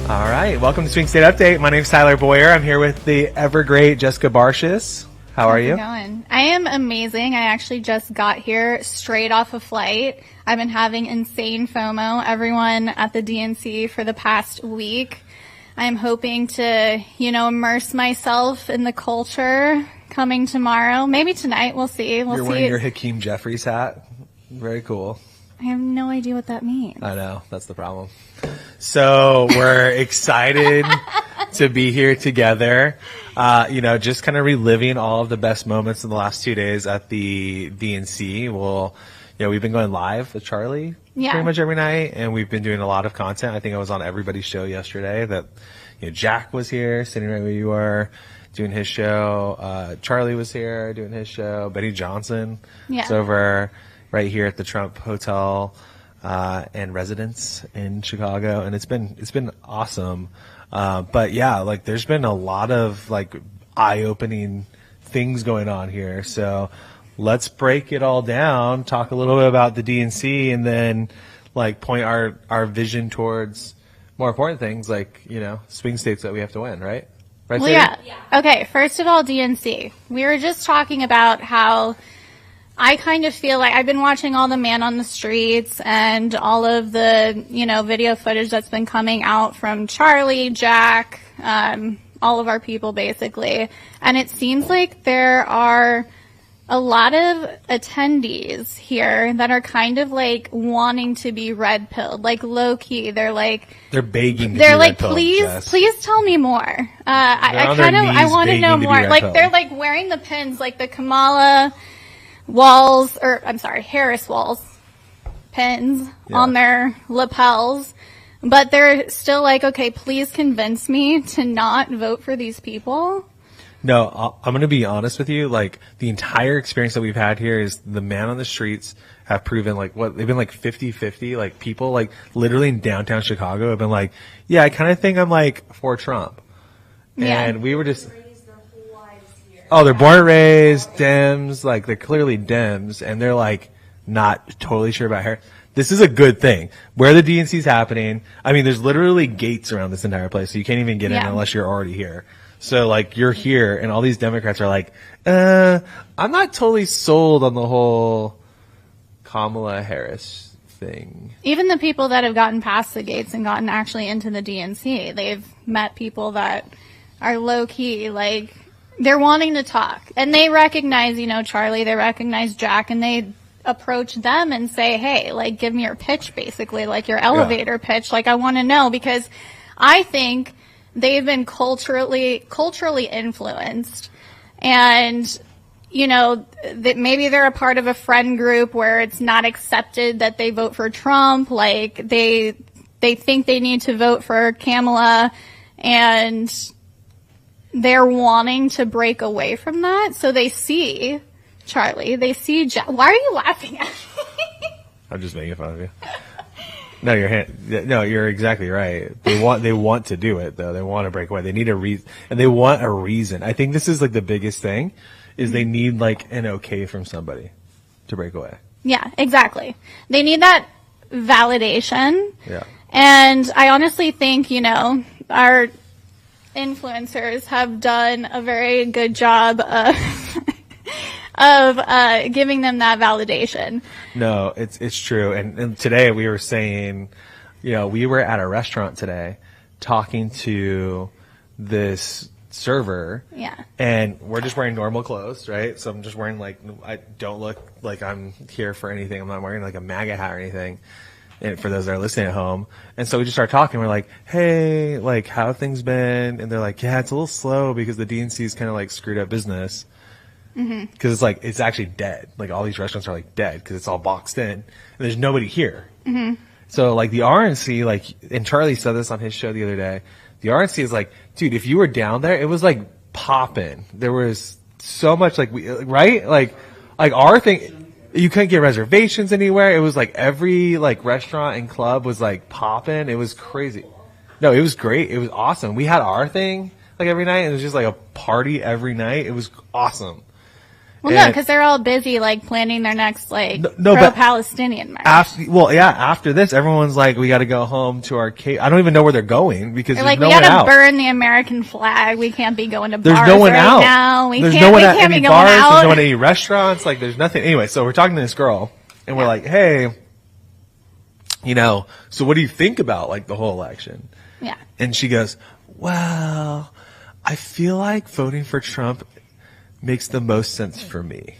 All right, welcome to Swing State Update. My name's Tyler Boyer. I'm here with the ever great Jessica Barshis. How are you? How's it going? I am amazing. I actually just got here straight off a flight. I've been having insane FOMO. Everyone at the DNC for the past week. I'm hoping to, immerse myself in the culture coming tomorrow. Maybe tonight. We'll see. You're wearing your Hakeem Jeffries hat. Very cool. I have no idea what that means. I know. That's the problem. So we're excited to be here together. Just kind of reliving all of the best moments in the last 2 days at the DNC. We've been going live with Charlie pretty much every night, and we've been doing a lot of content. I think I was on everybody's show yesterday. That Jack was here, sitting right where you were, doing his show. Charlie was here doing his show. Betty Johnson was over right here at the Trump Hotel and Residence in Chicago, and it's been awesome. There's been a lot of eye-opening things going on here. So let's break it all down, talk a little bit about the DNC, and then point our vision towards more important things swing states that we have to win, right? Right, well, yeah. Okay, first of all, DNC. We were just talking about how I kind of feel like I've been watching all the man on the streets and all of the, video footage that's been coming out from Charlie, Jack, all of our people basically. And it seems like there are a lot of attendees here that are kind of wanting to be red pilled, low key. They're begging. They're please tell me more. I want to know more. They're wearing the pins, the Kamala Harris Waltz pins on their lapels, but they're still okay, please convince me to not vote for these people. No, I'm going to be honest with you. The entire experience that we've had here is the man on the streets have proven they've been 50-50. People literally in downtown Chicago have been I kind of think I'm for Trump. And we were just, they're born and raised Dems, they're clearly Dems, and they're not totally sure about her. This is a good thing. Where the DNC is happening, I mean, there's literally gates around this entire place, so you can't even get in unless you're already here. So you're here, and all these Democrats are I'm not totally sold on the whole Kamala Harris thing. Even the people that have gotten past the gates and gotten actually into the DNC, they've met people that are low key, they're wanting to talk, and they recognize, Charlie, they recognize Jack, and they approach them and say, hey, give me your pitch, basically, your elevator pitch. I want to know, because I think they've been culturally influenced, and, that maybe they're a part of a friend group where it's not accepted that they vote for Trump. They think they need to vote for Kamala, and they're wanting to break away from that. So they see Charlie, they see Jack. Why are you laughing at me? I'm just making fun of you. No, you're exactly right. They want to do it though. They want to break away. They need a reason, and they want a reason. I think this is the biggest thing is they need an okay from somebody to break away. Yeah, exactly. They need that validation. Yeah. And I honestly think, our influencers have done a very good job of giving them that validation. No, it's true. And today we were saying, we were at a restaurant today talking to this server. Yeah. And we're just wearing normal clothes, right? So I'm just wearing I don't look like I'm here for anything. I'm not wearing a MAGA hat or anything. And for those that are listening at home. And so we just start talking. We're hey, how have things been? And they're yeah, it's a little slow because the DNC's kind of screwed up business. Mm-hmm. Cause it's actually dead. All these restaurants are dead cause it's all boxed in and there's nobody here. Mm-hmm. So the RNC, and Charlie said this on his show the other day, the RNC is dude, if you were down there, it was popping. There was so much right? Our thing, you couldn't get reservations anywhere. It was every restaurant and club was popping. It was crazy. No, it was great. It was awesome. We had our thing every night, and it was just a party every night. It was awesome. Well, no, because they're all busy, like, planning their next, like, pro-Palestinian march. After this, everyone's like, we got to go home to our cave. I don't even know where they're going because there's no one out. We got to burn the American flag. We can't be going to bars no one right out. now. There's no one at any bars. There's no one at any restaurants. Like, there's nothing. Anyway, so we're talking to this girl, and we're like, hey, so what do you think about, like, the whole election? Yeah. And she goes, well, I feel like voting for Trump makes the most sense for me.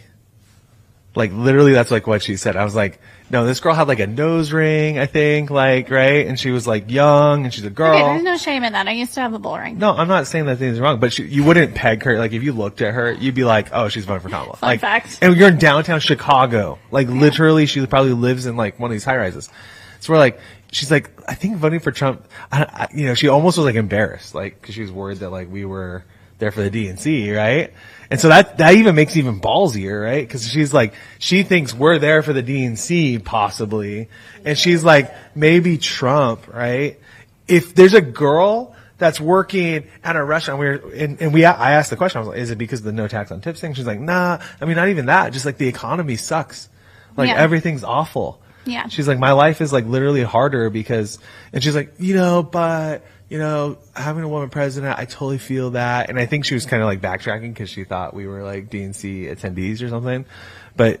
Like, literally, that's like what she said. I was like, no, this girl had like a nose ring, I think, like, right? And she was like young and she's a girl. Okay, there's no shame in that. I used to have a bull ring. No, I'm not saying that thing's wrong, but you wouldn't peg her. Like, if you looked at her, you'd be like, oh, she's voting for Kamala. Fun fact. And you're in downtown Chicago. Like, literally, she probably lives in like one of these high rises. So we're like, she's like, I think voting for Trump, she almost was like embarrassed, like, cause she was worried that like we were there for the DNC, right? And so that even makes it even ballsier, right? Cause she's like, she thinks we're there for the DNC possibly. And she's like, maybe Trump, right? If there's a girl that's working at a restaurant, I asked the question, I was like, is it because of the no tax on tips thing? She's like, nah, I mean, not even that. Just like the economy sucks. Like everything's awful. Yeah. She's like, my life is like literally harder because, and she's like, but having a woman president, I totally feel that. And I think she was kind of like backtracking because she thought we were like DNC attendees or something. But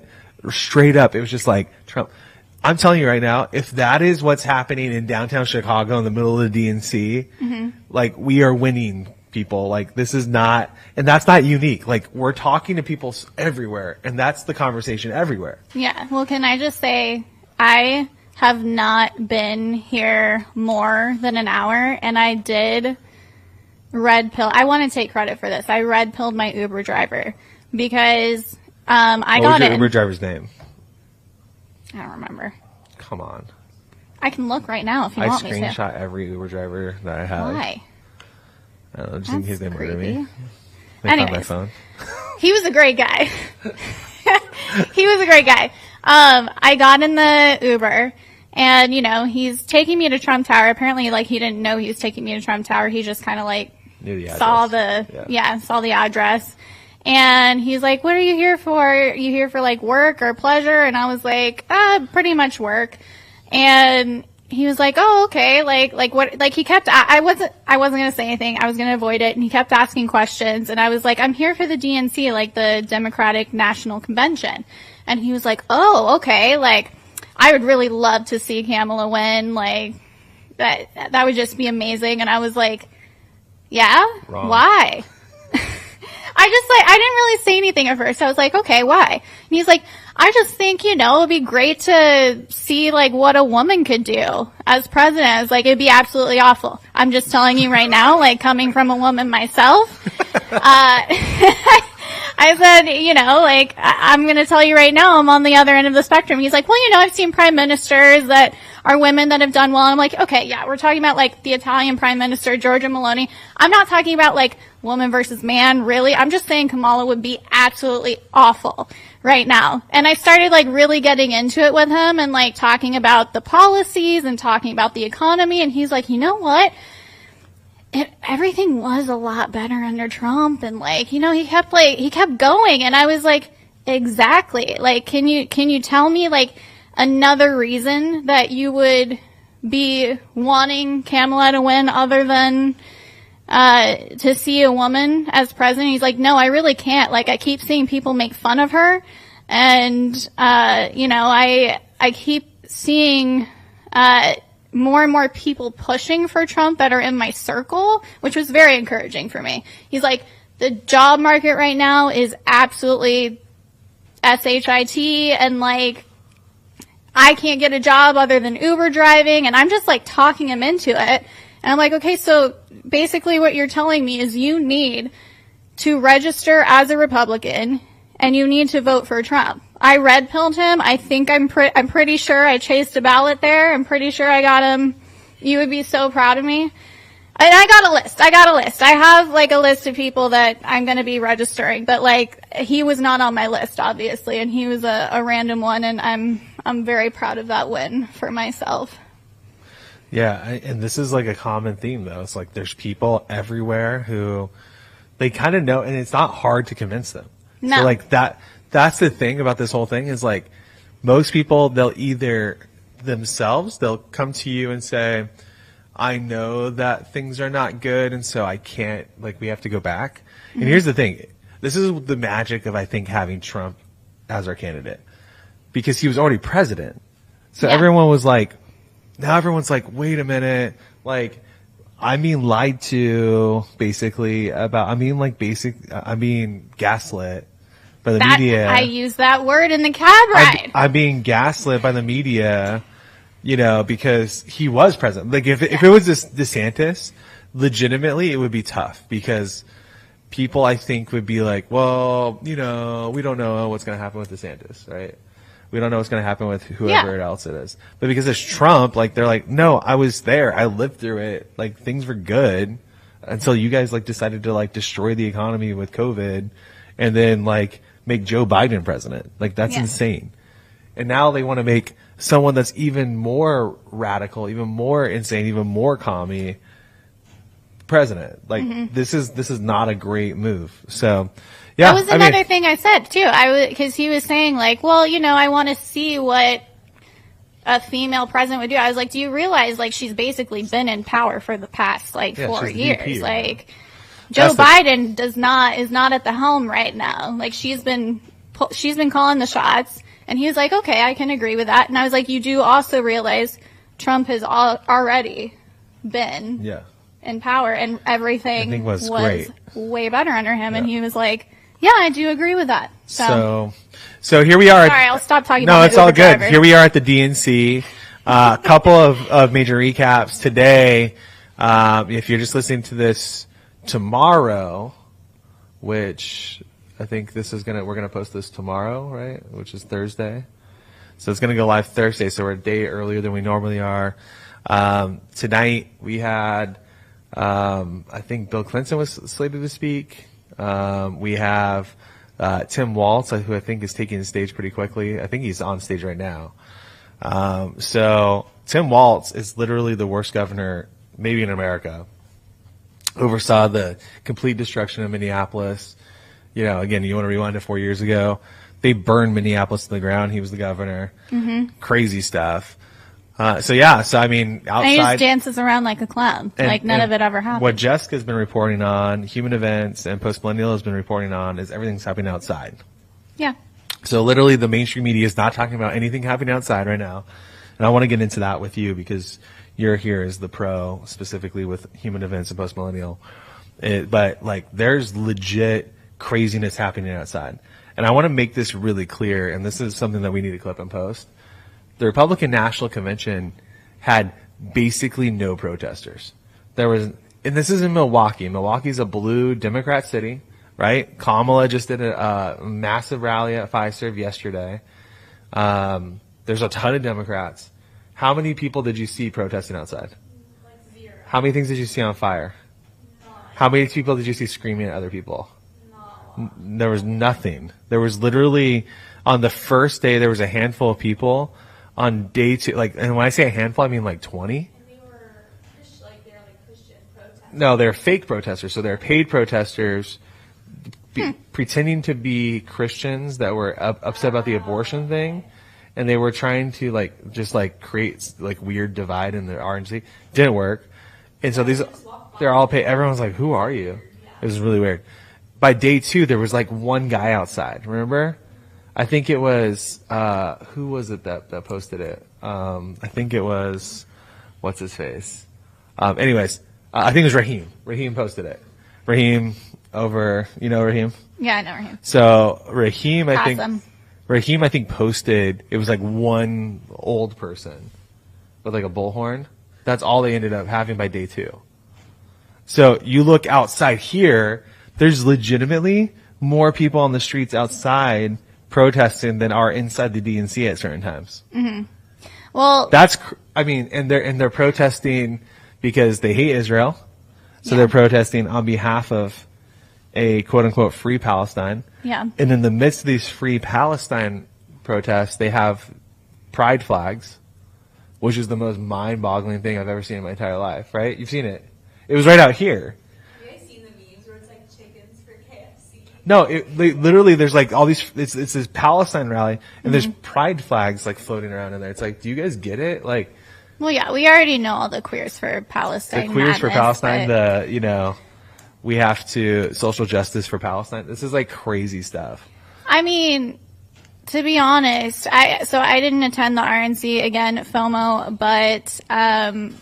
straight up, it was just like Trump. I'm telling you right now, if that is what's happening in downtown Chicago in the middle of the DNC, like we are winning people. Like this is not, and that's not unique. Like we're talking to people everywhere and that's the conversation everywhere. Yeah. Well, can I just say, I have not been here more than an hour, and I did red pill. I want to take credit for this. I red pilled my Uber driver because I got in. What was your Uber driver's name? I don't remember. Come on. I can look right now if you want me to. I screenshot every Uber driver that I have. Why? I don't know, just in case they murder me. Anyways, my phone. He was a great guy. He was a great guy. I got in the Uber and, he's taking me to Trump Tower. Apparently, like, he didn't know he was taking me to Trump Tower. He just kind of like saw the address. And he's like, what are you here for? Are you here for like work or pleasure? And I was like, pretty much work. And he was like, oh, okay. Like what, like he kept, I wasn't going to say anything. I was going to avoid it. And he kept asking questions. And I was like, I'm here for the DNC, like the Democratic National Convention. And he was like, oh, okay. Like, I would really love to see Kamala win. Like, that would just be amazing. And I was like, yeah? Wrong. Why? I didn't really say anything at first. I was like, okay, why? And he's like, I just think, it would be great to see, like, what a woman could do as president. I was like, it'd be absolutely awful. I'm just telling you right now, like, coming from a woman myself. I said, like, I'm going to tell you right now, I'm on the other end of the spectrum. He's like, well, I've seen prime ministers that are women that have done well. And I'm like, okay, yeah, we're talking about, like, the Italian prime minister, Giorgia Meloni. I'm not talking about, like, woman versus man, really. I'm just saying Kamala would be absolutely awful right now. And I started, like, really getting into it with him and, like, talking about the policies and talking about the economy. And he's like, you know what? Everything was a lot better under Trump. And, like, he kept going. And I was like, exactly. Like, can you tell me, like, another reason that you would be wanting Kamala to win other than to see a woman as president? He's like, no, I really can't. Like, I keep seeing people make fun of her. And, I keep seeing more and more people pushing for Trump that are in my circle, which was very encouraging for me. He's like, the job market right now is absolutely shit, and, like, I can't get a job other than Uber driving, and I'm just, like, talking him into it. And I'm like, okay, so basically what you're telling me is you need to register as a Republican, and you need to vote for Trump. I red-pilled him. I think I'm pretty sure I chased a ballot there. I'm pretty sure I got him. You would be so proud of me. And I got a list. I have, like, a list of people that I'm going to be registering. But, like, he was not on my list, obviously. And he was a random one. And I'm very proud of that win for myself. Yeah. And this is, like, a common theme, though. It's like there's people everywhere who they kind of know. And it's not hard to convince them. No. So like that's the thing about this whole thing is like most people, they'll either they'll come to you and say, I know that things are not good and so I can't, like, we have to go back. And here's the thing. This is the magic of, I think, having Trump as our candidate because he was already president. So everyone was like, now everyone's like, wait a minute, like, I'm being lied to basically about, I'm being gaslit by the media. I use that word in the cab ride. I'm being gaslit by the media, you know, because he was president. Like if it was DeSantis, legitimately it would be tough because people I think would be like, well, you know, we don't know what's going to happen with DeSantis, right? We don't know what's going to happen with whoever else it is. But because it's Trump, like they're like, no, I was there. I lived through it. Like things were good until you guys like decided to like destroy the economy with COVID and then like make Joe Biden president. Like that's insane. And now they want to make someone that's even more radical, even more insane, even more commie president. Like this is not a great move. So yeah, that was another thing I said too. Because he was saying like, well, you know, I want to see what a female president would do. I was like, do you realize like she's basically been in power for the past like 4 years? VP, like Joe Biden is not at the helm right now. Like she's been calling the shots, and he was like, okay, I can agree with that. And I was like, you do also realize Trump has already been in power, and everything was great. Way better under him. And he was like, yeah, I do agree with that. So here we are. Sorry, I'll stop talking about No, my it's all Uber good. driver. Here we are at the DNC. A couple of major recaps today. If you're just listening to this tomorrow, which I think we're gonna post this tomorrow, right? Which is Thursday. So it's gonna go live Thursday. So we're a day earlier than we normally are. Tonight we had, I think Bill Clinton was slated to speak. We have Tim Waltz, who I think is taking the stage pretty quickly. I think he's on stage right now. So Tim Waltz is literally the worst governor maybe in America. Oversaw the complete destruction of Minneapolis. You know, again, you want to rewind to 4 years ago. They burned Minneapolis to the ground. He was the governor. Crazy stuff. So I mean, outside. And he just dances around like a clown. Like none of it ever happened. What Jessica's been reporting on, Human Events and Post Millennial has been reporting on, is everything's happening outside. Yeah. So literally the mainstream media is not talking about anything happening outside right now. And I want to get into that with you because you're here as the pro, specifically with Human Events and Post Millennial. But like there's legit craziness happening outside. And I want to make this really clear, and this is something that we need to clip and post. The Republican National Convention had basically no protesters. And this is in Milwaukee. Milwaukee's a blue Democrat city, right? Kamala just did a massive rally at Fiserv yesterday. There's a ton of Democrats. How many people did you see protesting outside? Like 0. How many things did you see on fire? None. How many people did you see screaming at other people? None. There was nothing. There was literally, on the first day, there was a handful of people. On day 2, like, and when I say a handful, I mean like 20. And they were Christian protesters. No, they're fake protesters. So they're paid protesters pretending to be Christians that were upset about the abortion thing. And they were trying to like just like create like weird divide in the RNC. Didn't work. And so they're all paid. Everyone's like, who are you? It was really weird. By day 2, there was like one guy outside. Remember? I think it was, who was it that posted it? I think it was, what's his face? Anyways, I think it was Raheem. Raheem posted it. Raheem you know Raheem? Yeah, I know Raheem. So Raheem, Awesome. I think posted, it was like one old person with like a bullhorn. That's all they ended up having by day 2. So you look outside here, there's legitimately more people on the streets outside protesting than are inside the DNC at certain times. Well, and they're protesting because they hate Israel. So they're protesting on behalf of a quote unquote free Palestine. Yeah. And in the midst of these free Palestine protests, they have pride flags, which is the most mind-boggling thing I've ever seen in my entire life, right? You've seen it. It was right out here. Have you guys seen the memes where it's like chickens for KFC? No, literally, there's like all these. It's this Palestine rally, and there's pride flags like floating around in there. It's like, do you guys get it? Like, well, yeah, we already know all the Queers for Palestine. The Queers for Palestine. But... we have to social justice for Palestine. This is like crazy stuff. I mean, to be honest, I didn't attend the RNC again, FOMO, but I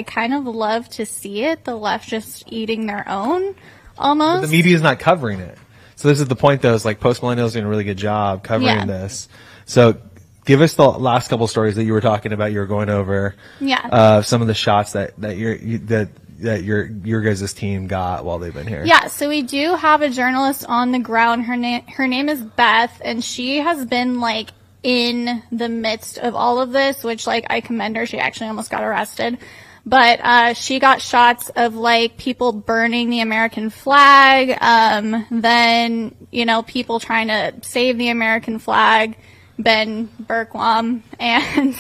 kind of love to see it. The left just eating their own. Almost. But the media is not covering it. So this is the point, though, is like Post Millennials doing a really good job covering this. So give us the last couple stories that you were talking about. You were going over some of the shots that your guys' team got while they've been here. Yeah, so we do have a journalist on the ground. Her name is Beth, and she has been like in the midst of all of this, which like I commend her. She actually almost got arrested. But she got shots of like people burning the American flag, then people trying to save the American flag, Ben Burkam, and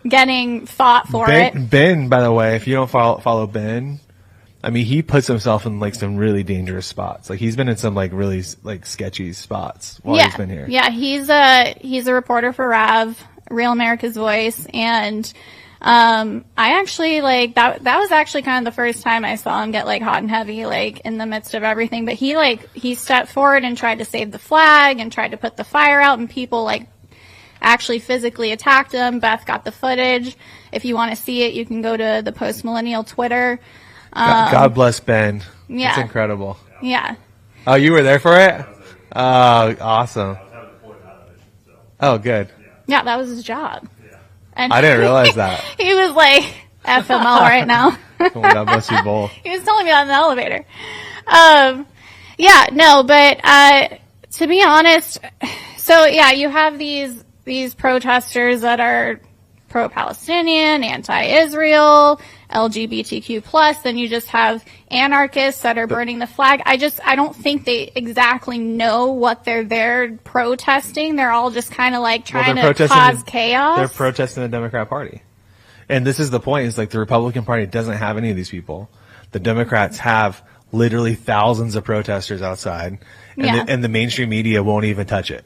getting fought for it. Ben, by the way, if you don't follow Ben, I mean, he puts himself in like some really dangerous spots. Like he's been in some like really like sketchy spots while he's been here. Yeah, he's a reporter for RAV, Real America's Voice, and I actually like that was actually kind of the first time I saw him get like hot and heavy, like in the midst of everything. But he stepped forward and tried to save the flag and tried to put the fire out, and people like actually physically attacked him. Beth got the footage. If you want to see it, you can go to the Post Millennial Twitter. God bless Ben. Yeah. It's incredible. Yeah. Oh, you were there for it? Oh, awesome. Oh, good. Yeah, that was his job. And I didn't realize that. He was like, F him all right now. Oh, God bless you both. He was telling me that in the elevator. But to be honest, so yeah, you have these protesters that are pro-Palestinian, anti-Israel, LGBTQ+, then you just have anarchists that are burning the flag. I don't think they exactly know what they're there protesting. They're all just kind of like trying to cause chaos. They're protesting the Democrat Party. And this is the point, is like the Republican Party doesn't have any of these people. The Democrats have literally thousands of protesters outside, and the mainstream media won't even touch it.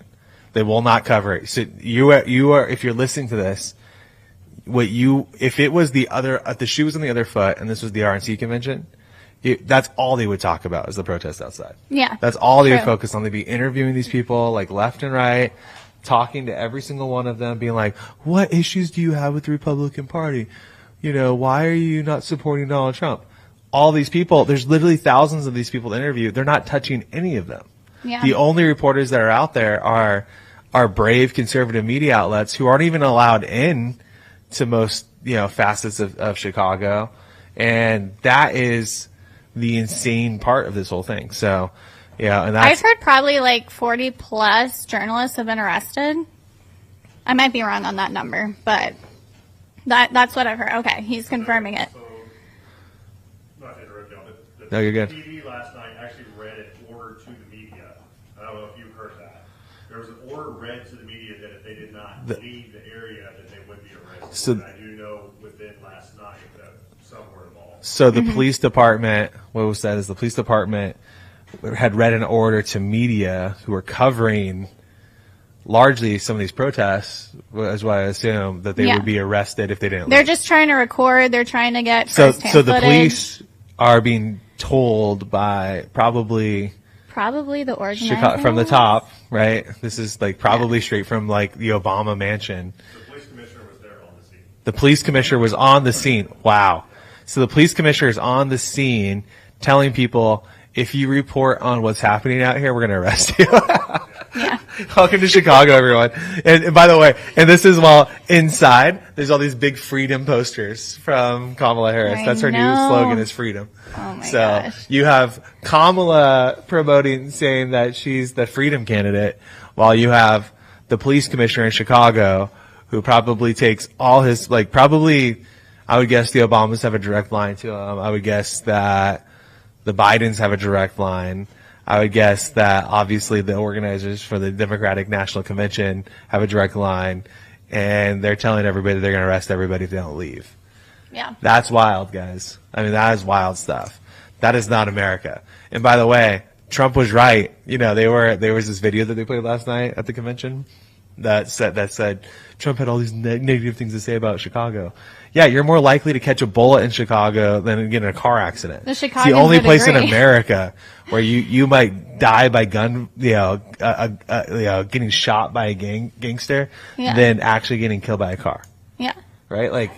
They will not cover it. So you are, if you're listening to this, if it was the shoe was on the other foot and this was the RNC convention, that's all they would talk about is the protest outside. Yeah. That's all they would focus on. They'd be interviewing these people like left and right, talking to every single one of them, being like, what issues do you have with the Republican Party? Why are you not supporting Donald Trump? All these people, there's literally thousands of these people to interview. They're not touching any of them. Yeah. The only reporters that are out there are brave conservative media outlets who aren't even allowed in to most, facets of Chicago. And that is the insane part of this whole thing. So, yeah. And I've heard probably like 40 plus journalists have been arrested. I might be wrong on that number, but that's what I've heard. Okay. He's confirming it. So, not to interrupt y'all, but No, you're good. TV last night actually read an order to the media. I don't know if you've heard that. There was an order read to the media that if they did not leave the area, that they would be arrested. So, and I do know within last night that some were involved. So the police department, what was said is the police department had read an order to media who were covering largely some of these protests, is what I assume, that they would be arrested if they didn't They're leave. just trying to record. They're trying to get So firsthand the footage. police are being told by probably the organizers. from the top, right? This is like probably straight from like the Obama mansion. The police commissioner was there on the scene. The police commissioner was on the scene. Wow. So the police commissioner is on the scene telling people, if you report on what's happening out here, we're going to arrest you. Yeah. Welcome to Chicago, everyone. And by the way, and this is while inside, there's all these big freedom posters from Kamala Harris. That's her new slogan, is freedom. Oh my so gosh. you have Kamala saying that she's the freedom candidate, while you have the police commissioner in Chicago, who probably takes all his, I would guess the Obamas have a direct line to him. I would guess that the Bidens have a direct line. I would guess that obviously the organizers for the Democratic National Convention have a direct line, and they're telling everybody that they're going to arrest everybody if they don't leave. Yeah. That's wild, guys. I mean, that is wild stuff. That is not America. And by the way, Trump was right. There was this video that they played last night at the convention that said Trump had all these negative things to say about Chicago. Yeah, you're more likely to catch a bullet in Chicago than get in a car accident. It's the only place in America where you might die by gun, getting shot by a gangster than actually getting killed by a car. Yeah. Right? Like,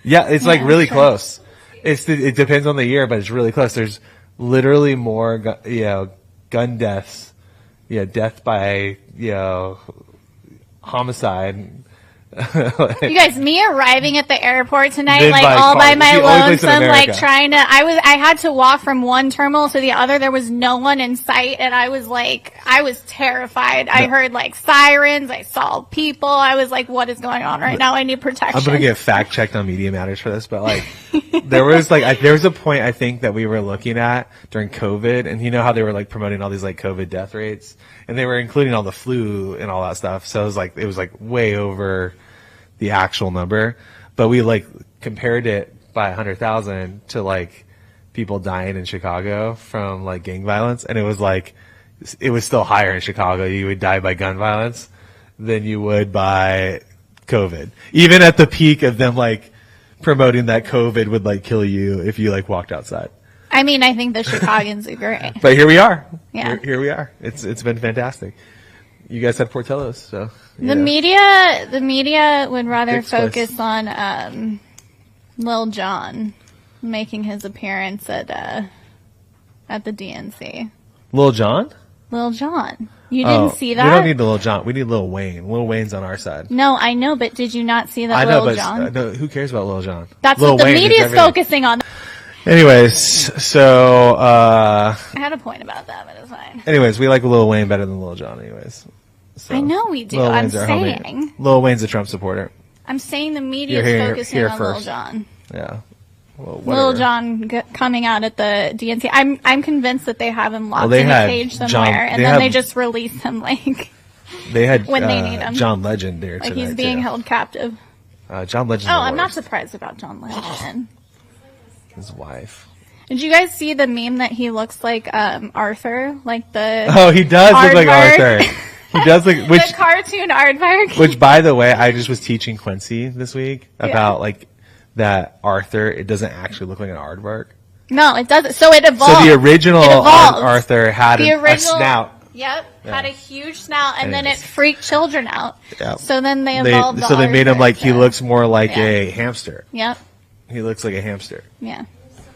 yeah, it's like really close. It depends on the year, but it's really close. There's literally more, gun deaths, death by, homicide. You guys, me arriving at the airport tonight, like all by my lonesome, like I had to walk from one terminal to the other. There was no one in sight, and I was terrified. I heard like sirens. I saw people. I was like, what is going on right now? I need protection. I'm going to get fact checked on Media Matters for this, but like, there was a point I think that we were looking at during COVID, and you know how they were like promoting all these like COVID death rates, and they were including all the flu and all that stuff. So it was like way over the actual number, but we like compared it by 100,000 to like people dying in Chicago from like gang violence, and it was still higher in Chicago. You would die by gun violence than you would by COVID, even at the peak of them like promoting that COVID would like kill you if you like walked outside. I mean, I think the Chicagoans are great. But here we are. Yeah. Here we are. It's been fantastic. You guys had Portillo's, so the media would rather focus on Lil Jon making his appearance at the DNC. Lil Jon? Lil Jon. You didn't see that? We don't need Lil Jon. We need Lil Wayne. Lil Wayne's on our side. No, I know, but did you not see that? I know, Lil Jon? No, who cares about Lil Jon? That's Lil what the Wayne media's focusing on. Anyways, so I had a point about that, but it's fine. Anyways, we like Lil Wayne better than Lil Jon. Anyways, so, I know we do. I'm saying Lil Wayne's a Trump supporter. I'm saying the media's focusing on Lil Jon. Yeah. Well, Lil Jon coming out at the DNC. I'm convinced that they have him locked in a cage somewhere, and then they just release him like they had when they need him. John Legend there tonight. Like he's being held captive. John Legend. Oh, I'm not surprised about John Legend. His wife. Did you guys see the meme that he looks like Arthur? Like the he does look like Arthur. He does look the cartoon aardvark. Which, by the way, I just was teaching Quincy this week about like that Arthur. It doesn't actually look like an aardvark. No, it doesn't. So it evolved. So the original Arthur had a snout. Yep, had a huge snout, and then it freaked children out. Yep. So then they evolved. So they made him like he looks more like a hamster. Yep. He looks like a hamster. Yeah.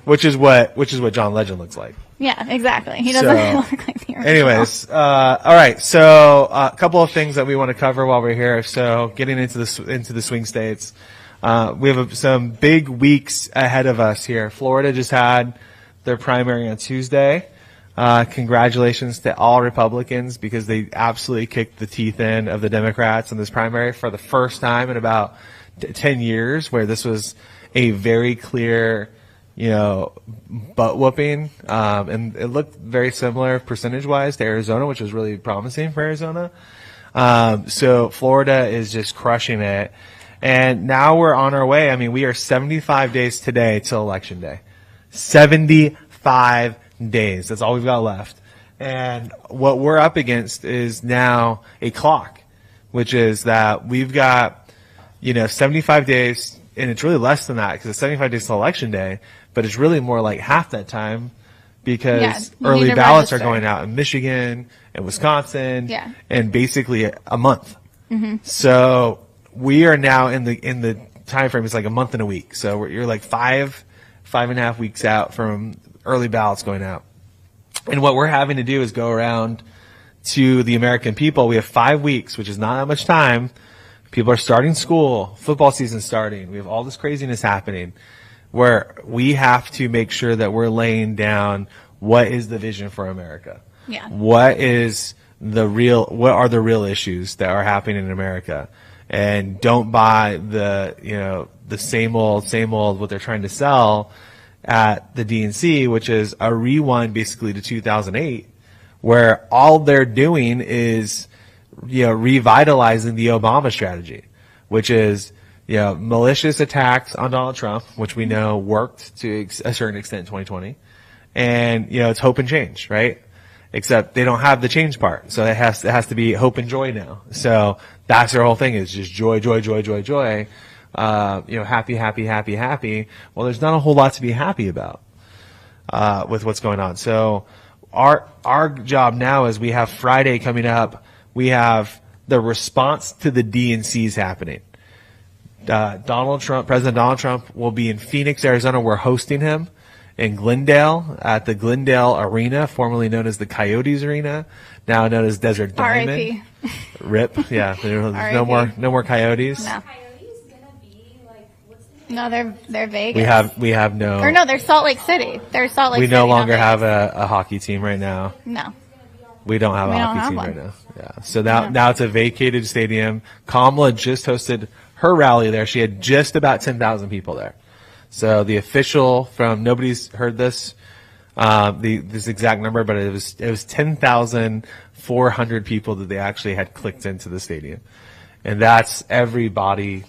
Which is what John Legend looks like. Yeah, exactly. He doesn't look like the original. Anyways, all right. So a couple of things that we want to cover while we're here. So getting into the swing states, we have some big weeks ahead of us here. Florida just had their primary on Tuesday. Congratulations to all Republicans because they absolutely kicked the teeth in of the Democrats in this primary for the first time in about 10 years, where this was a very clear, butt whooping. And it looked very similar percentage-wise to Arizona, which was really promising for Arizona. So Florida is just crushing it. And now we're on our way. I mean, we are 75 days today till Election Day. 75 days. That's all we've got left. And what we're up against is now a clock, which is that we've got, 75 days, and it's really less than that because it's 75 days till Election Day, but it's really more like half that time because early ballots are going out in Michigan and Wisconsin and basically a month. Mm-hmm. So we are now in the time frame. It's like a month and a week. So you're like five and a half weeks out from early ballots going out. And what we're having to do is go around to the American people. We have 5 weeks, which is not that much time. People are starting school, football season starting. We have all this craziness happening where we have to make sure that we're laying down what is the vision for America. Yeah. What are the real issues that are happening in America? And don't buy the same old what they're trying to sell at the DNC, which is a rewind basically to 2008, where all they're doing is, revitalizing the Obama strategy, which is, malicious attacks on Donald Trump, which we know worked to a certain extent in 2020. and it's hope and change, right? Except they don't have the change part, so it has to be hope and joy now. So that's their whole thing, is just joy, joy, joy, joy, joy. Happy, happy, happy, happy. Well, there's not a whole lot to be happy about with what's going on. So our job now is, we have Friday coming up. We have the response to the DNCs happening. President Donald Trump will be in Phoenix, Arizona. We're hosting him in Glendale at the Glendale Arena, formerly known as the Coyotes Arena, now known as Desert Diamond. R.I.P. RIP. Yeah, there's no more Coyotes. No. Coyotes gonna be like, what's the name? No, they're Vegas. We have no. Or no, they're Salt Lake City. They're Salt Lake We City. no longer not have Vegas. a hockey team right now. No. We don't have a We don't hockey have team one. right now. Yeah. So now it's a vacated stadium. Kamala just hosted her rally there. She had just about 10,000 people there. So the official from, nobody's heard this exact number, but it was 10,400 people that they actually had clicked into the stadium, and that's everybody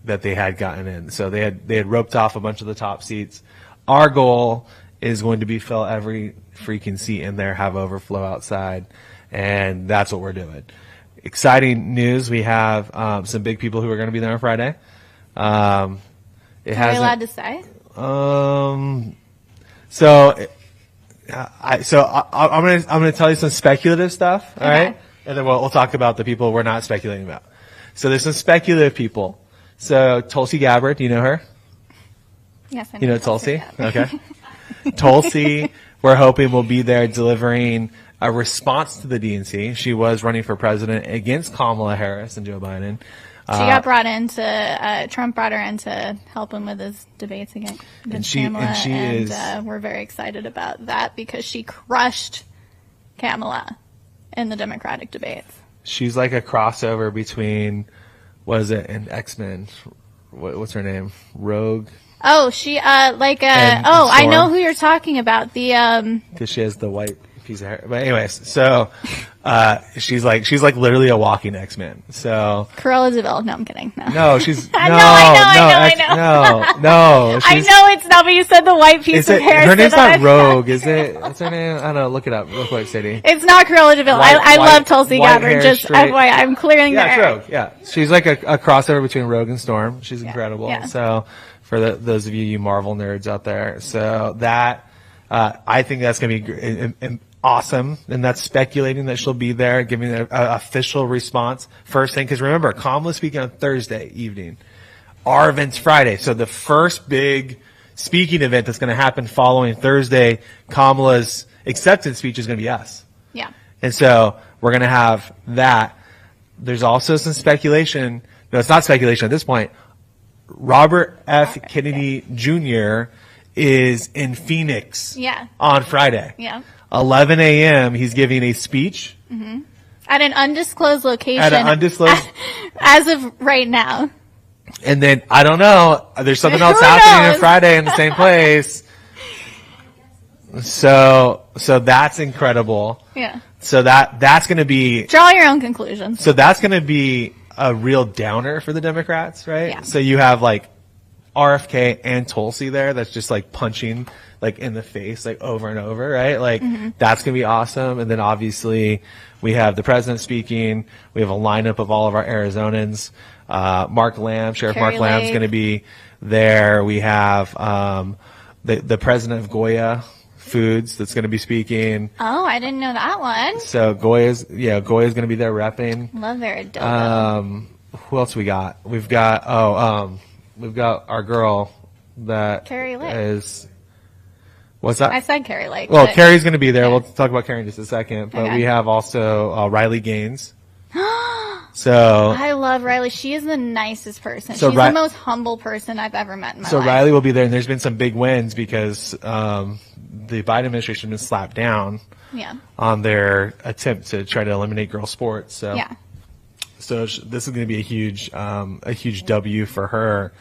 that they had gotten in. So they had roped off a bunch of the top seats. Our goal is going to be fill every freaking seat in there, have overflow outside, and that's what we're doing. Exciting news. We have some big people who are going to be there on Friday. Are we allowed to say? I'm gonna tell you some speculative stuff. All right, and then we'll talk about the people we're not speculating about. So there's some speculative people. So Tulsi Gabbard, do you know her? Yes, I know. You know Tulsi? Okay. Tulsi, we're hoping, will be there delivering a response to the DNC. She was running for president against Kamala Harris and Joe Biden. She got brought into, Trump brought her in to help him with his debates against Kamala. We're very excited about that because she crushed Kamala in the Democratic debates. She's like a crossover between, what is it, and X-Men. What's her name? Rogue? Oh, And I know Storm. who you're talking about. Because she has the white piece of hair. But anyways, so she's like literally a walking X-Men. So Cruella de Vil. No, I'm kidding. No. no, she's I no, know. no. I know it's not, but you said the white piece of hair. Her name's so that not Rogue, is it? What's her name? I don't know. Look it up real quick, Sadie. It's not Cruella de Vil. I love Tulsi white Gabbard. hair, Just straight. FYI, I'm clearing the Yeah, it's air. Rogue. Yeah, she's like a crossover between Rogue and Storm. She's incredible. yeah. So for those of you Marvel nerds out there, so that I think that's going to be awesome, and that's speculating that she'll be there, giving an official response first thing. Because remember, Kamala's speaking on Thursday evening. Our event's Friday, so the first big speaking event that's going to happen following Thursday, Kamala's acceptance speech, is going to be us. Yeah. And so we're going to have that. There's also some speculation. No, it's not speculation at this point. Robert F. Kennedy Jr. is in Phoenix on Friday. Yeah. 11 a.m. He's giving a speech. Mm-hmm. At an undisclosed location. At an undisclosed. As of right now. And then, I don't know, there's something else Who happening knows? on Friday in the same place. So that's incredible. Yeah. So that's going to be. Draw your own conclusions. So that's going to be a real downer for the Democrats, right? Yeah. So you have like RFK and Tulsi there. That's just like punching like in the face, like over and over, right? Like that's going to be awesome. And then obviously we have the president speaking. We have a lineup of all of our Arizonans. Mark Lamb, Sheriff Carri Mark Lamb's Lake. going to be there. We have, the president of Goya Foods that's going to be speaking. Oh, I didn't know that one. So Goya's going to be there repping. Love their adobo. Who else we got? We've got our girl that Carri Lake. is. What's that? I said Carri Lake. Well, but- Carrie's going to be there. Yeah. We'll talk about Carrie in just a second. But Okay. we have also Riley Gaines. So I love Riley. She is the nicest person. So She's the most humble person I've ever met in my life. Riley will be there, and there's been some big wins because the Biden administration has been slapped down on their attempt to try to eliminate girls' sports. So this is going to be a huge W for her.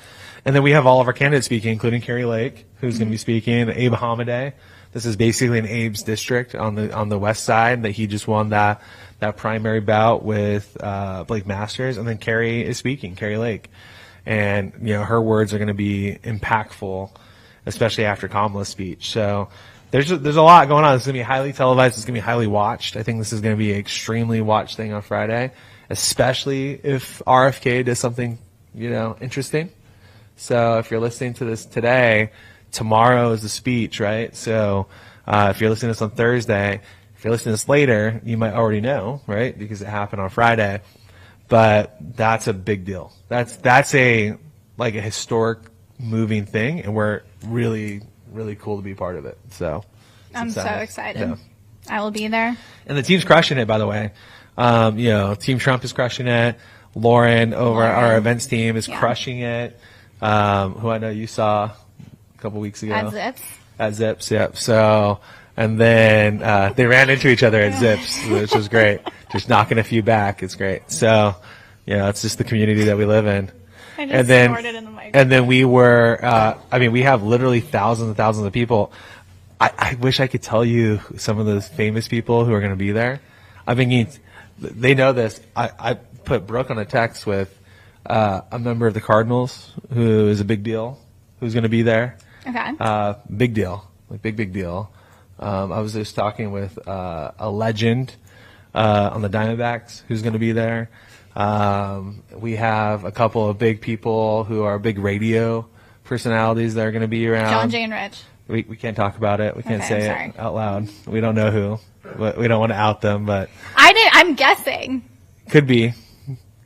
And then we have all of our candidates speaking, including Carri Lake, who's going to be speaking, Abe Hamaday. This is basically an Abe's district on the west side that he just won that primary bout with Blake Masters, and then Carri is speaking, Carri Lake, and her words are going to be impactful, especially after Kamala's speech. So there's a lot going on. It's going to be highly televised. It's going to be highly watched. I think this is going to be an extremely watched thing on Friday, especially if RFK does something, interesting. So if you're listening to this today, tomorrow is the speech, right? So if you're listening to this on Thursday, if you're listening to this later, you might already know, right? Because it happened on Friday. But that's a big deal. That's a historic moving thing, and we're really, really cool to be part of it. So I'm so excited. Yeah. I will be there. And the team's crushing it, by the way. Team Trump is crushing it. Lauren over our events team is crushing it. Who I know you saw a couple weeks ago. At Zips, yep. So, and then they ran into each other at Zips, which was great. Just knocking a few back. It's great. So, it's just the community that we live in. I just snorted in the mic. And then we were, we have literally thousands and thousands of people. I wish I could tell you some of those famous people who are going to be there. I mean, they know this. I put Brooke on a text with a member of the Cardinals who is a big deal, who's going to be there. Okay. Big deal. Big deal. I was just talking with a legend on the Diamondbacks who's going to be there. We have a couple of big people who are big radio personalities that are going to be around. John, Jay, and Rich. We can't talk about it. We can't say it out loud. We don't know who. We don't want to out them, but I'm guessing. Could be.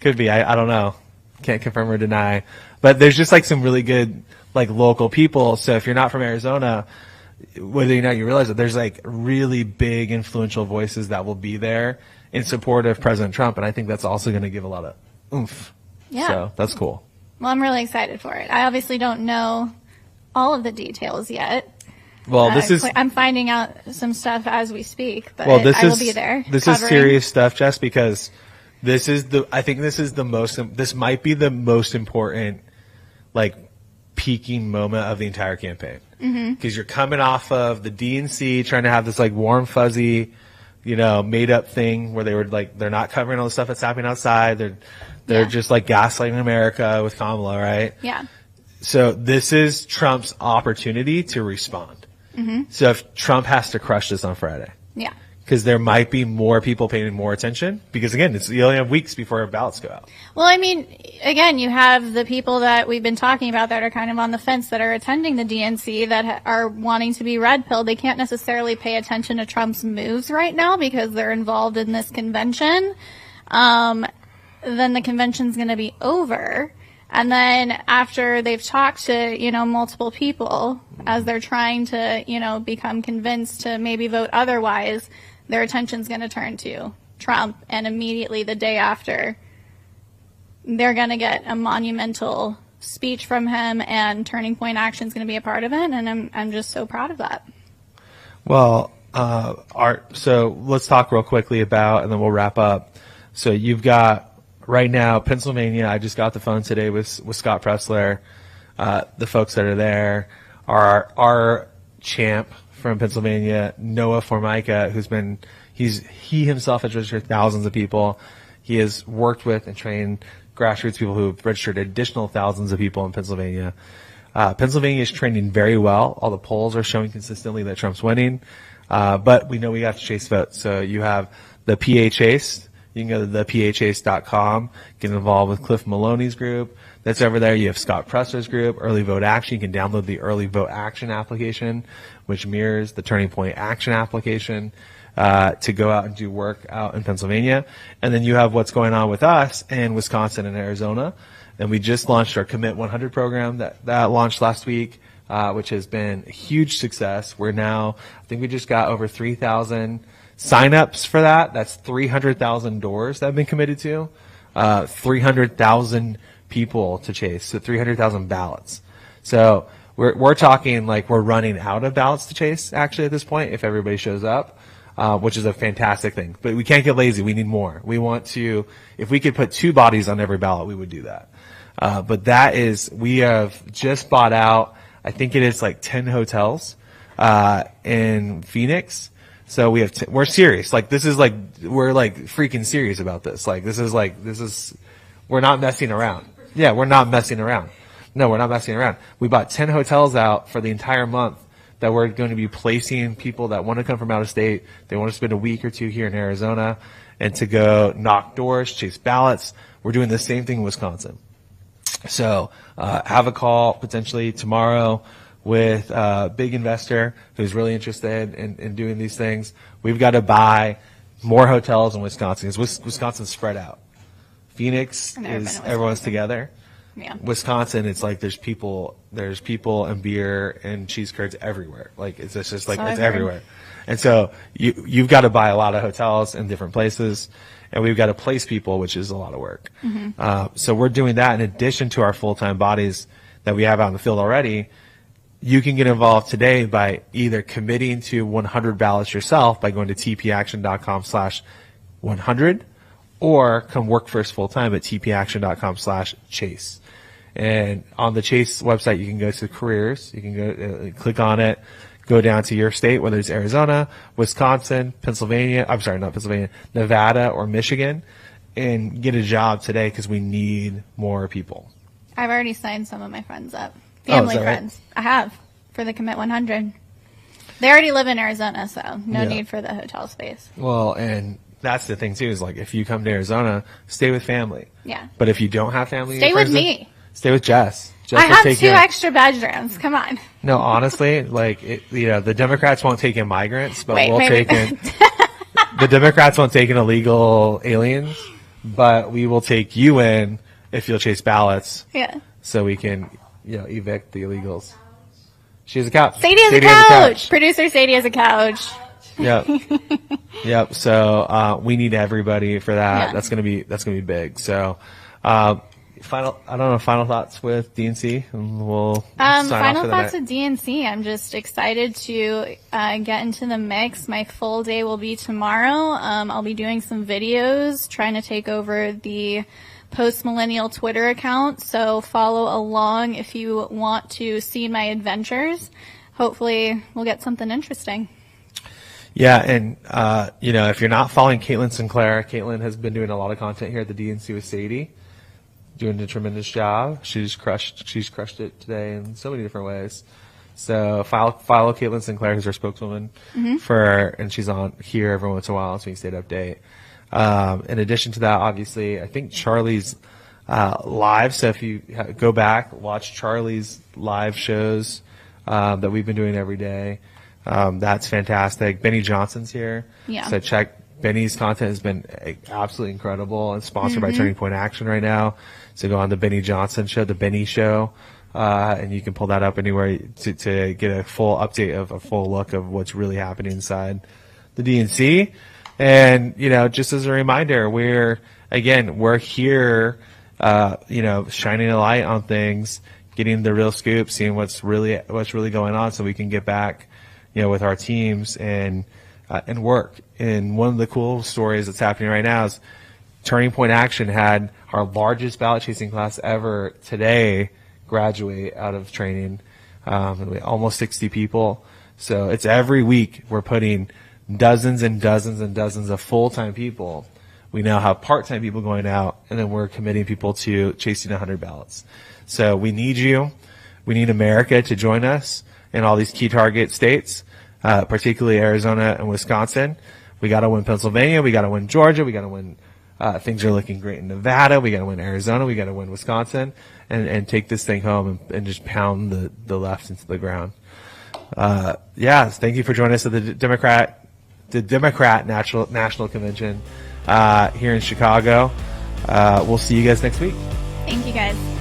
I don't know. Can't confirm or deny. But there's just some really good local people. So if you're not from Arizona, whether or not you realize that there's really big influential voices that will be there in support of President Trump, and I think that's also going to give a lot of oomph. Yeah. So that's cool. Well, I'm really excited for it. I obviously don't know all of the details yet. Well, I'm finding out some stuff as we speak, but I will be there. This is serious stuff, Jess, because this might be the most important, peaking moment of the entire campaign. Because you're coming off of the DNC trying to have this warm, fuzzy, made up thing where they were they're not covering all the stuff that's happening outside. They're just gaslighting America with Kamala, right? Yeah. So this is Trump's opportunity to respond. So if Trump has to crush this on Friday. Yeah. Because there might be more people paying more attention. Because again, you only have weeks before ballots go out. Well, I mean, again, you have the people that we've been talking about that are kind of on the fence that are attending the DNC that are wanting to be red pilled. They can't necessarily pay attention to Trump's moves right now because they're involved in this convention. Then the convention's going to be over. And then after they've talked to, multiple people as they're trying to, become convinced to maybe vote otherwise, their attention's going to turn to Trump. And immediately the day after, they're going to get a monumental speech from him, and Turning Point Action's going to be a part of it. And I'm just so proud of that. Well, so let's talk real quickly about, and then we'll wrap up. So you've got, right now, Pennsylvania, I just got the phone today with Scott Pressler. The folks that are there are our champ from Pennsylvania, Noah Formica, he himself has registered thousands of people. He has worked with and trained grassroots people who have registered additional thousands of people in Pennsylvania. Pennsylvania is trending very well. All the polls are showing consistently that Trump's winning. But we know we have to chase votes. So you have the PA Chase. You can go to thepahchase.com, get involved with Cliff Maloney's group. That's over there. You have Scott Pressler's group, Early Vote Action. You can download the Early Vote Action application, which mirrors the Turning Point Action application, to go out and do work out in Pennsylvania. And then you have what's going on with us in Wisconsin and Arizona. And we just launched our Commit 100 program that launched last week, which has been a huge success. We're now, I think we just got over 3,000 sign-ups for that. That's 300,000 doors that have been committed to, 300,000 people to chase, so 300,000 ballots. So we're talking we're running out of ballots to chase actually at this point if everybody shows up, which is a fantastic thing. But we can't get lazy. We need more. We want to, if we could put 2 bodies on every ballot, we would do that. But we have just bought out, I think it is 10 hotels in Phoenix. So we're serious. We're freaking serious about this. We're not messing around. Yeah, we're not messing around. No, we're not messing around. We bought 10 hotels out for the entire month that we're going to be placing people that want to come from out of state. They want to spend a week or two here in Arizona and to go knock doors, chase ballots. We're doing the same thing in Wisconsin. So have a call potentially tomorrow with a big investor who's really interested in doing these things. We've got to buy more hotels in Wisconsin because Wisconsin's spread out. Phoenix is everyone's together. Yeah. Wisconsin, it's like there's people and beer and cheese curds everywhere. Like it's just like it's everywhere. And so you've got to buy a lot of hotels in different places, and we've got to place people, which is a lot of work. So we're doing that in addition to our full-time bodies that we have out in the field already. You can get involved today by either committing to 100 ballots yourself by going to tpaction.com/100, or come work for us full-time at tpaction.com/chase. And on the Chase website, you can go to careers. You can go click on it, go down to your state, whether it's Arizona, Wisconsin, Nevada, or Michigan, and get a job today because we need more people. I've already signed some of my friends up. Family friends. Right? I have for the Commit 100. They already live in Arizona, so no need for the hotel space. Well, and that's the thing too, is like if you come to Arizona, stay with family. Yeah. But if you don't have family, stay with me. Stay with Jess. I have 2 extra bedrooms. Come on. No, honestly, like the Democrats won't take in migrants, but we'll take in. The Democrats won't take in illegal aliens, but we will take you in if you'll chase ballots. Yeah. So we can, evict the illegals. She has a couch. Sadie has a couch. Producer Sadie has a couch. Yep. Yep. So we need everybody for that. Yeah. That's gonna be big. So final thoughts with DNC, and we'll sign final off for thoughts with DNC. I'm just excited to get into the mix. My full day will be tomorrow. I'll be doing some videos, trying to take over the post-millennial Twitter account, so follow along if you want to see my adventures. Hopefully we'll get something interesting. Yeah, and if you're not following Caitlin Sinclair, Caitlin has been doing a lot of content here at the DNC with Sadie, doing a tremendous job. She's crushed it today in so many different ways. So follow Caitlin Sinclair, who's our spokeswoman and she's on here every once in a while, so you can stay to update. In addition to that, obviously, I think Charlie's live. So if you go back, watch Charlie's live shows that we've been doing every day. That's fantastic. Benny Johnson's here. Yeah. So check Benny's content has been absolutely incredible and sponsored by Turning Point Action right now. So go on the Benny Johnson show, the Benny Show, and you can pull that up anywhere to get a full update of a full look of what's really happening inside the DNC. And, just as a reminder, we're here, shining a light on things, getting the real scoop, seeing what's really going on so we can get back, with our teams and work. And one of the cool stories that's happening right now is Turning Point Action had our largest ballot chasing class ever today graduate out of training, almost 60 people. So it's every week we're putting dozens and dozens and dozens of full-time people. We now have part-time people going out, and then we're committing people to chasing 100 ballots. So we need you. We need America to join us in all these key target states, particularly Arizona and Wisconsin. We got to win Pennsylvania. We got to win Georgia. We got to win. Things are looking great in Nevada. We got to win Arizona. We got to win Wisconsin, and take this thing home and just pound the left into the ground. Thank you for joining us at the Democrat National Convention here in Chicago. We'll see you guys next week. Thank you, guys.